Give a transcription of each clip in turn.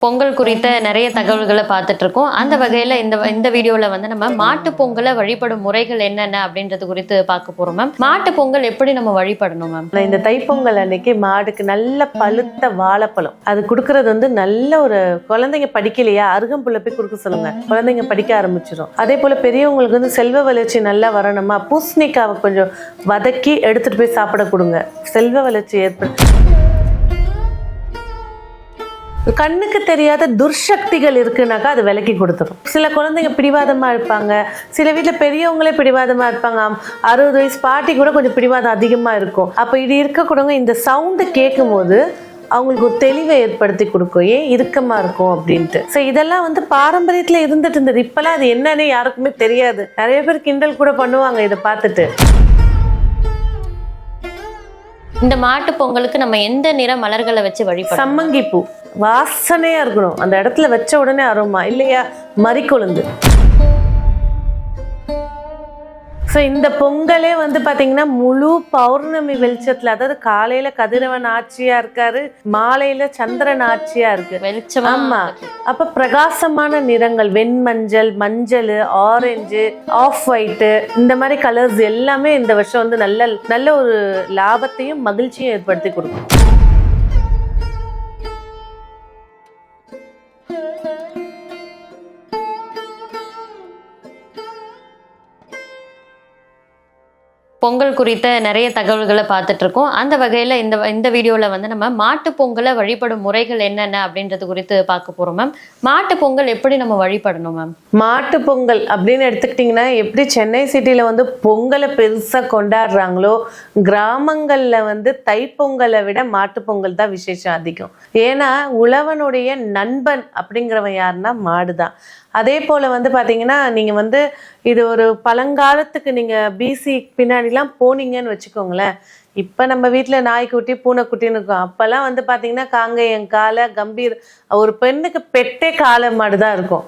பொங்கல் குறித்த நிறைய தகவல்களை பார்த்துட்டு இருக்கோம். அந்த வகையில இந்த வீடியோல வந்து நம்ம மாட்டு பொங்கலை வழிபடும் முறைகள் என்னென்ன அப்படின்றது குறித்து பார்க்க போறோம் மேம். மாட்டு பொங்கல் எப்படி நம்ம வழிபடணும் மேம்? இந்த தைப்பொங்கல் அன்னைக்கு மாடுக்கு நல்ல பழுத்த வாழைப்பழம் அது கொடுக்கறது வந்து நல்ல ஒரு குழந்தைங்க படிக்கலையா அருகம்புல்ல போய் கொடுக்க சொல்லுங்க, குழந்தைங்க படிக்க ஆரம்பிச்சிடும். அதே போல பெரியவங்களுக்கு வந்து செல்வ வளர்ச்சி நல்லா வரணுமா, பூசணிக்காவை கொஞ்சம் வதக்கி எடுத்துட்டு போய் சாப்பிட கொடுங்க, செல்வ வளர்ச்சி ஏற்படும். கண்ணுக்கு தெரியாத துர்சக்திகள் இருக்குனாக்கா அது விலக்கி கொடுத்துரும். சில குழந்தைங்க பிடிவாதமா இருப்பாங்க, சில வீட்டில் பெரியவங்களே பிடிவாதமா இருப்பாங்க. 60 வயசு பாட்டி கூட கொஞ்சம் பிடிவாதம் அதிகமா இருக்கும். அப்போ இது இருக்கக்கூடவங்க இந்த சவுண்டு கேட்கும் போது அவங்களுக்கு ஒரு தெளிவை ஏற்படுத்தி கொடுக்கும், ஏன் இறுக்கமா இருக்கும் அப்படின்ட்டு. ஸோ இதெல்லாம் வந்து பாரம்பரியத்துல இருந்துட்டு இருந்தது. இப்பெல்லாம் அது என்னன்னு யாருக்குமே தெரியாது. நிறைய பேர் கிண்டல் கூட பண்ணுவாங்க இதை பார்த்துட்டு. இந்த மாட்டு பொங்கலுக்கு நம்ம எந்த நிற மலர்களை வச்சு வழிபடணும்? சம்மங்கி பூ வாசனையா இருக்கணும், அந்த இடத்துல வச்ச உடனே அரோமா, இல்லையா மறிக்கொழுந்து. ஸோ இந்த பொங்கலே வந்து பார்த்தீங்கன்னா முழு பௌர்ணமி வெளிச்சத்தில், அதாவது காலையில கதிரவன் ஆட்சியா இருக்காரு, மாலையில சந்திரன் ஆட்சியா இருக்கு, வெளிச்சம். ஆமா, அப்ப பிரகாசமான நிறங்கள், வெண்மஞ்சள், மஞ்சள், ஆரஞ்சு, ஆஃப் ஒயிட்டு, இந்த மாதிரி கலர்ஸ் எல்லாமே இந்த வருஷம் வந்து நல்ல ஒரு லாபத்தையும் மகிழ்ச்சியும் ஏற்படுத்தி கொடுக்கும். பொங்கல் குறித்த நிறைய தகவல்களை பார்த்துட்டு இருக்கோம். அந்த வகையில இந்த வீடியோல வந்து நம்ம மாட்டு பொங்கலை வழிபடும் முறைகள் என்னென்ன அப்படின்றது குறித்து பார்க்க போறோம் மேம். மாட்டு பொங்கல் எப்படி நம்ம வழிபடணும் மேம்? மாட்டு பொங்கல் அப்படின்னு எடுத்துக்கிட்டிங்கன்னா, எப்படி சென்னை சிட்டியில் வந்து பொங்கலை பெருசாக கொண்டாடுறாங்களோ, கிராமங்களில் வந்து தைப்பொங்கலை விட மாட்டு பொங்கல் தான் விசேஷம் அதிகம். ஏன்னா உழவனுடைய நண்பன் அப்படிங்கிறவன் யாருன்னா மாடு தான். அதே போல் வந்து பார்த்தீங்கன்னா, நீங்கள் வந்து இது ஒரு பழங்காலத்துக்கு நீங்கள் பிசி பின்னாடிலாம் போனீங்கன்னு வச்சுக்கோங்களேன். இப்போ நம்ம வீட்டில் நாய்க்குட்டி பூனைக்குட்டின்னு இருக்கும். அப்போல்லாம் வந்து பார்த்தீங்கன்னா காங்கேயம் காலை, கம்பீர், ஒரு பெண்ணுக்கு பெட்டே காளை மாடு தான் இருக்கும்.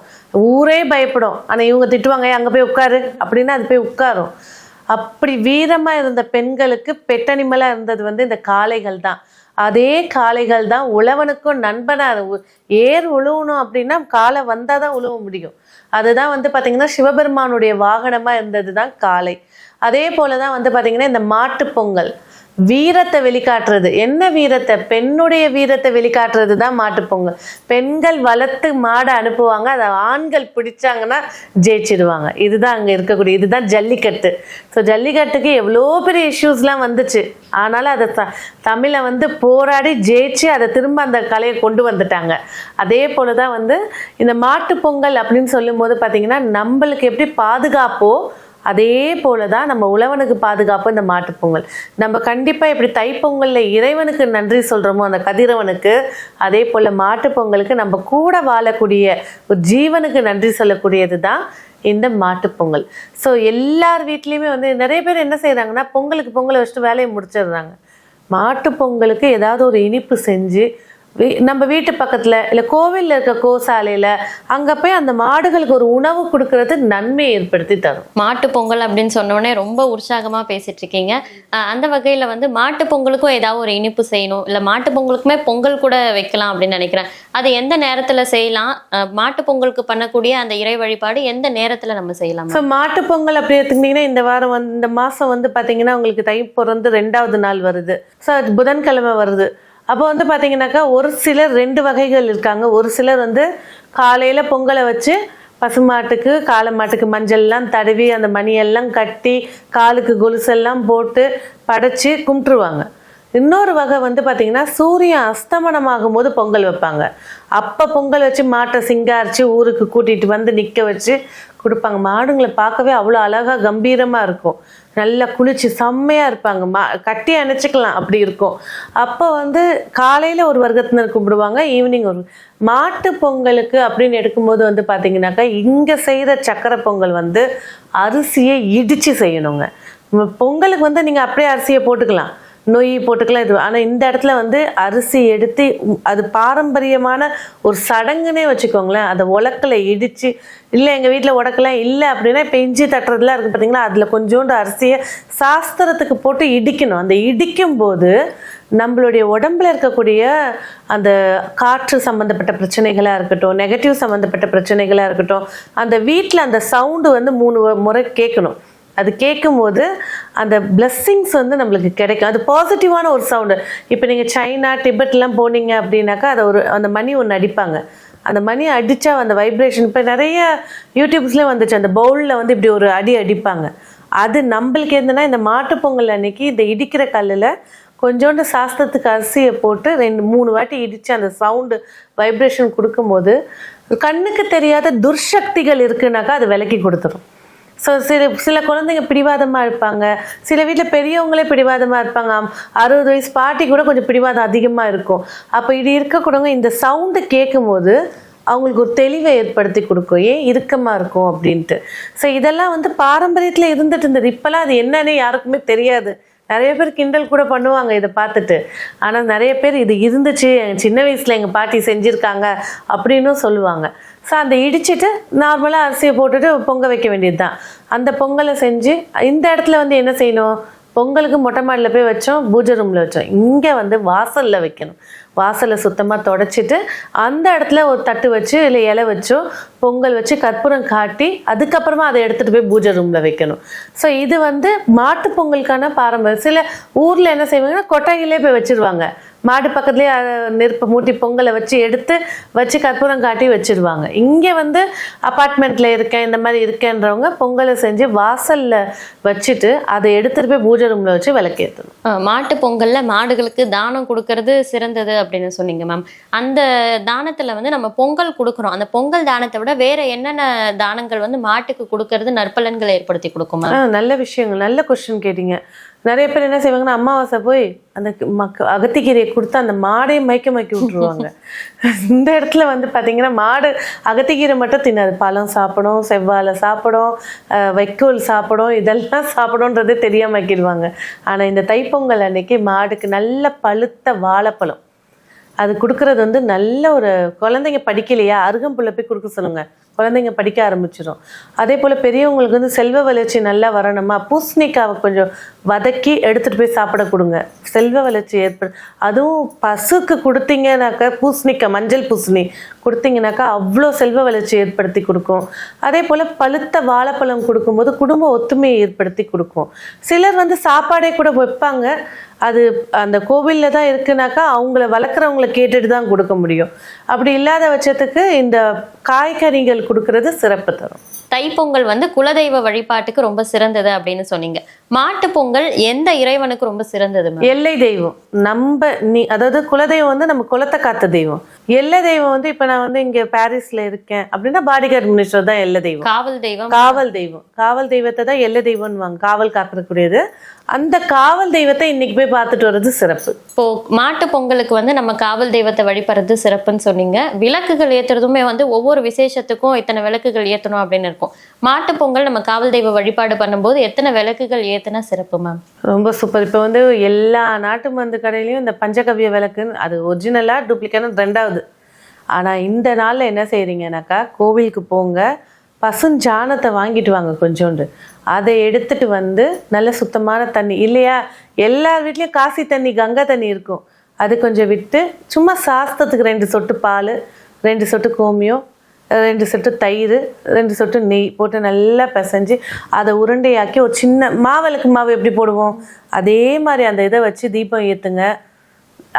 ஊரே பயப்படும். ஆனால் இவங்க திட்டுவாங்க, அங்கே போய் உட்காரு அப்படின்னா அது போய் உட்காரும். அப்படி வீரமாக இருந்த பெண்களுக்கு பெட்டனிமலாக இருந்தது வந்து இந்த காளைகள் தான். அதே காளைகள் தான் உழவனுக்கும் நண்பனாக. ஏர் உழுவணும் அப்படின்னா காளை வந்தால் தான் உழுவ முடியும். அதுதான் வந்து பார்த்திங்கன்னா சிவபெருமானுடைய வாகனமாக இருந்தது தான் காளை. அதே போல தான் வந்து பார்த்திங்கன்னா இந்த மாட்டு பொங்கல் வீரத்தை வெளிக்காட்டுறது. என்ன வீரத்தை? பெண்ணுடைய வீரத்தை வெளிக்காட்டுறது தான் மாட்டுப்பொங்கல். பெண்கள் வளர்த்து மாடை அனுப்புவாங்க, அதை ஆண்கள் பிடிச்சாங்கன்னா ஜெயிச்சிடுவாங்க. இதுதான் அங்கே இருக்கக்கூடிய, இதுதான் ஜல்லிக்கட்டு. ஸோ ஜல்லிக்கட்டுக்கு எவ்வளோ பெரிய இஷ்யூஸ்லாம் வந்துச்சு, ஆனாலும் அதை தமிழை வந்து போராடி ஜெயிச்சு அதை திரும்ப அந்த கலையை கொண்டு வந்துட்டாங்க. அதே போல தான் வந்து இந்த மாட்டுப்பொங்கல் அப்படின்னு சொல்லும்போது பார்த்திங்கன்னா, நம்மளுக்கு எப்படி பாதுகாப்போ அதே போல தான் நம்ம உழவனுக்கு பாதுகாப்பு இந்த மாட்டுப்பொங்கல். நம்ம கண்டிப்பாக எப்படி தைப்பொங்கலில் இறைவனுக்கு நன்றி சொல்கிறோமோ அந்த கதிரவனுக்கு, அதே போல் மாட்டுப்பொங்கலுக்கு நம்ம கூட வாழக்கூடிய ஒரு ஜீவனுக்கு நன்றி சொல்லக்கூடியது தான் இந்த மாட்டுப்பொங்கல். ஸோ எல்லார் வீட்லேயுமே வந்து நிறைய பேர் என்ன செய்கிறாங்கன்னா, பொங்கலை வச்சுட்டு வேலையை முடிச்சிடுறாங்க. மாட்டுப்பொங்கலுக்கு ஏதாவது ஒரு இனிப்பு செஞ்சு நம்ம வீட்டு பக்கத்தில் இல்லை கோவிலில் இருக்க கோசாலையில் அங்கே போய் அந்த மாடுகளுக்கு ஒரு உணவு கொடுக்கறது நன்மையை ஏற்படுத்தி தரும். மாட்டு பொங்கல் அப்படின்னு சொன்னோடனே ரொம்ப உற்சாகமாக பேசிட்டு இருக்கீங்க. அந்த வகையில் வந்து மாட்டு பொங்கலுக்கும் ஏதாவது ஒரு இனிப்பு செய்யணும், இல்லை மாட்டு பொங்கலுக்குமே பொங்கல் கூட வைக்கலாம் அப்படின்னு நினைக்கிறேன். அது எந்த நேரத்தில் செய்யலாம்? மாட்டு பொங்கலுக்கு பண்ணக்கூடிய அந்த இறை வழிபாடு எந்த நேரத்தில் நம்ம செய்யலாம்? ஸோ மாட்டு பொங்கல் அப்படி எடுத்துக்கிட்டிங்கன்னா, இந்த வாரம் வந்து இந்த மாதம் வந்து பார்த்தீங்கன்னா உங்களுக்கு தை பிறந்து 2வது நாள் வருது. ஸோ அது புதன்கிழமை வருது. அப்போ வந்து பார்த்தீங்கன்னாக்கா ஒரு சிலர் 2 வகைகள் இருக்காங்க. ஒரு சிலர் வந்து காலையில் பொங்கலை வச்சு பசுமாட்டுக்கு காளை மாட்டுக்கு மஞ்சள்லாம் தடவி அந்த மணியெல்லாம் கட்டி காலுக்கு கொலுசெல்லாம் போட்டு படைச்சி கும்பிட்டுருவாங்க. இன்னொரு வகை வந்து பார்த்திங்கன்னா, சூரியன் அஸ்தமனமாகும் போது பொங்கல் வைப்பாங்க. அப்போ பொங்கல் வச்சு மாட்டை சிங்காரிச்சு ஊருக்கு கூட்டிகிட்டு வந்து நிற்க வச்சு கொடுப்பாங்க. மாடுங்களை பார்க்கவே அவ்வளோ அழகாக கம்பீரமாக இருக்கும். நல்லா குளிச்சு செம்மையாக இருப்பாங்க. கட்டி அணைச்சிக்கலாம் அப்படி இருக்கும். அப்போ வந்து காலையில் ஒரு வர்க்கத்தினர் கும்பிடுவாங்க, ஈவினிங் ஒரு. மாட்டு பொங்கலுக்கு அப்படின்னு எடுக்கும்போது வந்து பார்த்திங்கனாக்கா, இங்கே செய்கிற சக்கரை பொங்கல் வந்து அரிசியை இடித்து செய்யணுங்க. பொங்கலுக்கு வந்து நீங்கள் அப்படியே அரிசியை போட்டுக்கலாம். நொய் போட்டுக்கலாம் இது. ஆனால் இந்த இடத்துல வந்து அரிசி எடுத்து அது பாரம்பரியமான ஒரு சடங்குன்னே வச்சுக்கோங்களேன். அதை உலக்கில் இடித்து, இல்லை எங்கள் வீட்டில் உடக்கலாம் இல்லை அப்படின்னா இப்போ இஞ்சி தட்டுறதுலாம் இருக்குது பார்த்தீங்களா, அதில் கொஞ்சோண்டு அரிசியை சாஸ்திரத்துக்கு போட்டு இடிக்கணும். அந்த இடிக்கும் போது நம்மளுடைய உடம்புல இருக்கக்கூடிய அந்த காற்று சம்மந்தப்பட்ட பிரச்சனைகளாக இருக்கட்டும், நெகட்டிவ் சம்மந்தப்பட்ட பிரச்சனைகளாக இருக்கட்டும், அந்த வீட்டில் அந்த சவுண்டு வந்து 3 முறை கேட்கணும். அது கேட்கும்போது அந்த பிளெஸ்ஸிங்ஸ் வந்து நம்மளுக்கு கிடைக்கும். அது பாசிட்டிவான ஒரு சவுண்டு. இப்போ நீங்கள் சைனா டிபெட்லாம் போனீங்க அப்படின்னாக்கா அதை அந்த மணி ஒன்று அடிப்பாங்க. அந்த மணி அடித்தா அந்த வைப்ரேஷன், இப்போ நிறைய யூடியூப்ஸ்லேயே வந்துச்சு, அந்த பவுலில் வந்து இப்படி ஒரு அடிப்பாங்க. அது நம்மளுக்கு என்னன்னா, இந்த மாட்டுப்பொங்கல் அன்னைக்கு இந்த இடிக்கிற கல்லில் கொஞ்சோண்டு சாஸ்திரத்துக்கு அரிசியை போட்டு 2-3 வாட்டி இடித்து அந்த சவுண்டு வைப்ரேஷன் கொடுக்கும்போது கண்ணுக்கு தெரியாத துர்சக்திகள் இருக்குனாக்கா அது விலக்கி கொடுத்துரும். ஸோ சில குழந்தைங்க பிடிவாதமாக இருப்பாங்க, சில வீட்டில் பெரியவங்களே பிடிவாதமாக இருப்பாங்க. 60 வயசு பாட்டி கூட கொஞ்சம் பிடிவாதம் அதிகமாக இருக்கும். அப்போ இது இருக்கக்கூடவங்க இந்த சவுண்டு கேட்கும்போது அவங்களுக்கு ஒரு தெளிவை ஏற்படுத்தி கொடுக்கும், ஏன் இறுக்கமாக இருக்கும் அப்படின்ட்டு. ஸோ இதெல்லாம் வந்து பாரம்பரியத்தில் இருந்துட்டு இருந்தது. இப்போல்லாம் அது என்னன்னே யாருக்குமே தெரியாது. நிறைய பேர் கிண்டல் கூட பண்ணுவாங்க இதை பார்த்துட்டு. ஆனால் நிறைய பேர் இது இருந்துச்சு, சின்ன வயசில் எங்கள் பாட்டி செஞ்சுருக்காங்க அப்படின்னும் சொல்லுவாங்க. ஸோ அந்த இடிச்சிட்டு நார்மலாக அரிசியை போட்டுட்டு பொங்க வைக்க வேண்டியது தான். அந்த பொங்கலை செஞ்சு இந்த இடத்துல வந்து என்ன செய்யணும், பொங்கலுக்கு மொட்டை மாடியில் போய் வச்சோம், பூஜை ரூமில் வச்சோம். இங்கே வந்து வாசலில் வைக்கணும். வாசலை சுத்தமாக தொடச்சிட்டு அந்த இடத்துல ஒரு தட்டு வச்சு இல்லை இலை வச்சோ பொங்கல் வச்சு கற்பூரம் காட்டி அதுக்கப்புறமா அதை எடுத்துகிட்டு போய் பூஜை ரூமில் வைக்கணும். ஸோ இது வந்து மாட்டு பொங்கலுக்கான பாரம்பரியம். சில ஊரில் என்ன செய்வாங்கன்னா கொட்டாயிலே போய் வச்சுருவாங்க. மாடு பக்கத்துலேயே நெருப்பு மூட்டி பொங்கலை வச்சு கற்பூரம் காட்டி வச்சுருவாங்க. இங்கே வந்து அப்பார்ட்மெண்ட்டில் இருக்கேன், இந்த மாதிரி இருக்கேன்றவங்க பொங்கலை செஞ்சு வாசலில் வச்சுட்டு அதை எடுத்துகிட்டு போய் பூஜை ரூமில் வச்சு விளக்கேற்றணும். மாட்டு பொங்கலில் மாடுகளுக்கு தானம் கொடுக்கறது சிறந்தது அப்படின்னு சொன்னீங்க மேம். அந்த தானத்தில் வந்து நம்ம பொங்கல் கொடுக்குறோம். அந்த பொங்கல் தானத்தை விட வேற என்னென்ன தானங்கள் வந்து மாட்டுக்கு கொடுக்கறது நற்பலன்களை ஏற்படுத்தி கொடுக்குமா? நல்ல விஷயங்கள், நல்ல கொஸ்டின் கேட்டீங்க. நிறைய பேர் என்ன செய்வாங்கன்னா, அமாவாசை போய் அந்த அகத்திக்கீரையை கொடுத்து அந்த மாடையை மயக்கி விட்டுருவாங்க. இந்த இடத்துல வந்து பார்த்தீங்கன்னா மாடு அகத்திக்கீரை மட்டும் தின்னாது, பழம் சாப்பிடும், செவ்வாழை சாப்பிடும், வைக்கோல் சாப்பிடும், இதெல்லாம் சாப்பிடும்ன்றதே தெரியாம ஆக்கிடுவாங்க. ஆனால் இந்த தைப்பொங்கல் அன்னைக்கு மாடுக்கு நல்ல பழுத்த வாழைப்பழம் அது கொடுக்கறது வந்து நல்ல ஒரு, குழந்தைங்க படிக்கலையா அருகம்புல்லை போய் கொடுக்க சொல்லுங்க, குழந்தைங்க படிக்க ஆரம்பிச்சிடும். அதே போல் பெரியவங்களுக்கு வந்து செல்வ வளர்ச்சி நல்லா வரணுமா, பூசணிக்காவை கொஞ்சம் வதக்கி எடுத்துகிட்டு போய் சாப்பிட கொடுங்க, செல்வ வளர்ச்சி ஏற்படும். அதுவும் பசுக்கு கொடுத்தீங்கன்னாக்கா பூசணிக்காய், மஞ்சள் பூசணி கொடுத்தீங்கன்னாக்கா அவ்வளோ செல்வ வளர்ச்சி ஏற்படுத்தி கொடுக்கும். அதே போல் பழுத்த வாழைப்பழம் கொடுக்கும்போது குடும்ப ஒத்துமையை ஏற்படுத்தி கொடுக்கும். சிலர் வந்து சாப்பாடே கூட வைப்பாங்க, அது அந்த கோவிலில் தான் இருக்குனாக்கா அவங்கள வளர்க்குறவங்கள கேட்டுட்டு தான் கொடுக்க முடியும். அப்படி இல்லாத பட்சத்துக்கு இந்த காய்கறிகள் கொடுக்கறது சிறப்பு தரும். தைப்பொங்கல் வந்து குலதெய்வ வழிபாட்டுக்கு ரொம்ப சிறந்தது அப்படின்னு சொன்னீங்க. மாட்டு பொங்கல் எந்த இறைவனுக்கு ரொம்ப சிறந்தது? எல்லை தெய்வம். அதாவது குலதெய்வம் வந்து நம்ம குலத்தை காத்த தெய்வம். எல்லை தெய்வம் வந்து இப்ப நான் வந்து இங்க பாரிஸ்ல இருக்கேன் அப்படின்னா பாடிகார்ட் மினிஸ்டர் தான் எல்லை தெய்வம். காவல் தெய்வத்தை தான் எல்லை தெய்வம்னு காவல் காக்கக்கூடியது. அந்த காவல் தெய்வத்தை இன்னைக்கு போய் பார்த்துட்டு வர்றது சிறப்பு. இப்போ மாட்டு பொங்கலுக்கு வந்து நம்ம காவல் தெய்வத்தை வழிபடுறது சிறப்புன்னு சொன்னீங்க. விளக்குகள் ஏத்துறதுமே வந்து ஒவ்வொரு விசேஷத்துக்கும் இத்தனை விளக்குகள் ஏத்தணும் அப்படின்னு இருக்கும். மாட்டு பொங்கல் நம்ம காவல் தெய்வ வழிபாடு பண்ணும்போது எத்தனை விளக்குகள் ஏத்துனா சிறப்பு மேம்? ரொம்ப சூப்பர். இப்போ வந்து எல்லா நாட்டு மருந்து கடையிலையும் இந்த பஞ்சகவ்ய விளக்குன்னு, அது ஒரிஜினலா டூப்ளிகேட் ரெண்டாவது. ஆனா இந்த நாள்ல என்ன செய்யறீங்கன்னாக்கா, கோவிலுக்கு போங்க, பசுஞ்சாணத்தை வாங்கிட்டு வாங்க கொஞ்சோண்டு, அதை எடுத்துட்டு வந்து நல்ல சுத்தமான தண்ணி, இல்லையா எல்லார் வீட்லேயும் காசி தண்ணி கங்கை தண்ணி இருக்கும், அது கொஞ்சம் விட்டு சும்மா சாஸ்திரத்துக்கு 2 சொட்டு பால், 2 சொட்டு கோமியம், 2 சொட்டு தயிர், 2 சொட்டு நெய் போட்டு நல்லா பிசைஞ்சு அதை உருண்டையாக்கி ஒரு சின்ன மாவிளக்கு மாவு எப்படி போடுவோம் அதே மாதிரி அந்த இதை வச்சு தீபம் ஏற்றுங்க.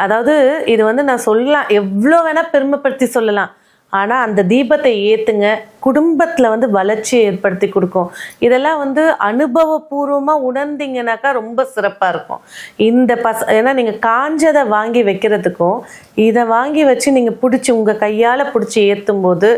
அதாவது இது வந்து நான் சொல்லலாம், எவ்வளோ வேணால் பெருமைப்படுத்தி சொல்லலாம், ஆனால் அந்த தீபத்தை ஏற்றுங்க, குடும்பத்தில் வந்து வளர்ச்சியை ஏற்படுத்தி கொடுக்கும். இதெல்லாம் வந்து அனுபவபூர்வமாக உணர்ந்தீங்கன்னாக்கா ரொம்ப சிறப்பாக இருக்கும். இந்த ஏன்னா நீங்கள் காஞ்சதை வாங்கி வைக்கிறதுக்கும் இதை வாங்கி வச்சு நீங்கள் பிடிச்சி உங்கள் கையால் பிடிச்சி ஏற்றும் போது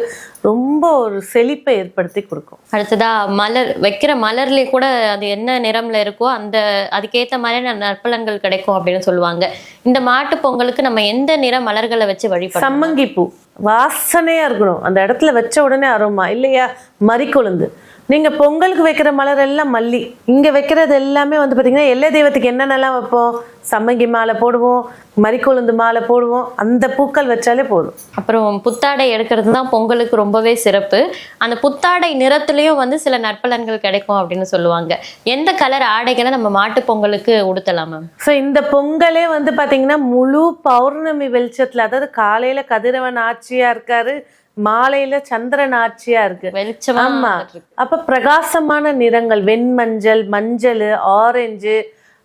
ரொம்ப ஒரு செழிப்பை ஏற்படுத்தி கொடுக்கும். அடுத்ததா மலர் வைக்கிற மலர்லேயே கூட அது என்ன நிறம்ல இருக்கோ அந்த அதுக்கேற்ற மாதிரியான நற்பலன்கள் கிடைக்கும் அப்படின்னு சொல்லுவாங்க. இந்த மாட்டு பொங்கலுக்கு நம்ம எந்த நிற மலர்களை வச்சு வழிபடுறோம்? சம்மங்கி பூ வாசனையா இருக்கணும், அந்த இடத்துல வச்ச உடனே அரோமா, இல்லையா மறிக்கொழுந்து. நீங்க பொங்கலுக்கு வைக்கிற மலர் எல்லாம் மல்லி, இங்க வைக்கிறது எல்லாமே வந்து பாத்தீங்கன்னா எல்லை தெய்வத்துக்கு என்னென்னலாம் வைப்போம், சம்மங்கி மாலை போடுவோம், மரிக்கொழுந்து மாலை போடுவோம், அந்த பூக்கள் வச்சாலே போதும். அப்புறம் புத்தாடை எடுக்கிறது தான் பொங்கலுக்கு ரொம்பவே சிறப்பு. அந்த புத்தாடை நிறத்துலயும் வந்து சில நற்பலன்கள் கிடைக்கும் அப்படின்னு சொல்லுவாங்க. எந்த கலர் ஆடைகளை நம்ம மாட்டு பொங்கலுக்கு உடுத்தலாம் மேம்? ஸோ இந்த பொங்கலே வந்து பாத்தீங்கன்னா முழு பௌர்ணமி வெளிச்சத்துல, அதாவது காலையில கதிரவன் ஆட்சியா இருக்காரு, மாலையில சந்திரன் ஆட்சியா இருக்கு. வெளிச்சமா ஆமா, அப்ப பிரகாசமான நிறங்கள், வெண்மஞ்சள், மஞ்சள், ஆரஞ்சு,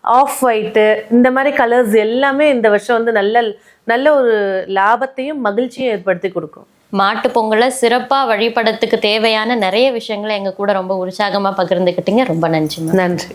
ஆஃப் ஒயிட்டு, இந்த மாதிரி கலர்ஸ் எல்லாமே இந்த வருஷம் வந்து நல்ல நல்ல ஒரு லாபத்தையும் மகிழ்ச்சியும் ஏற்படுத்தி கொடுக்கும். மாட்டு பொங்கலை சிறப்பா வழிபடத்துக்கு தேவையான நிறைய விஷயங்களை எங்க கூட ரொம்ப உற்சாகமா பகிர்ந்துக்கிட்டீங்க. ரொம்ப நன்றி மேம். நன்றி.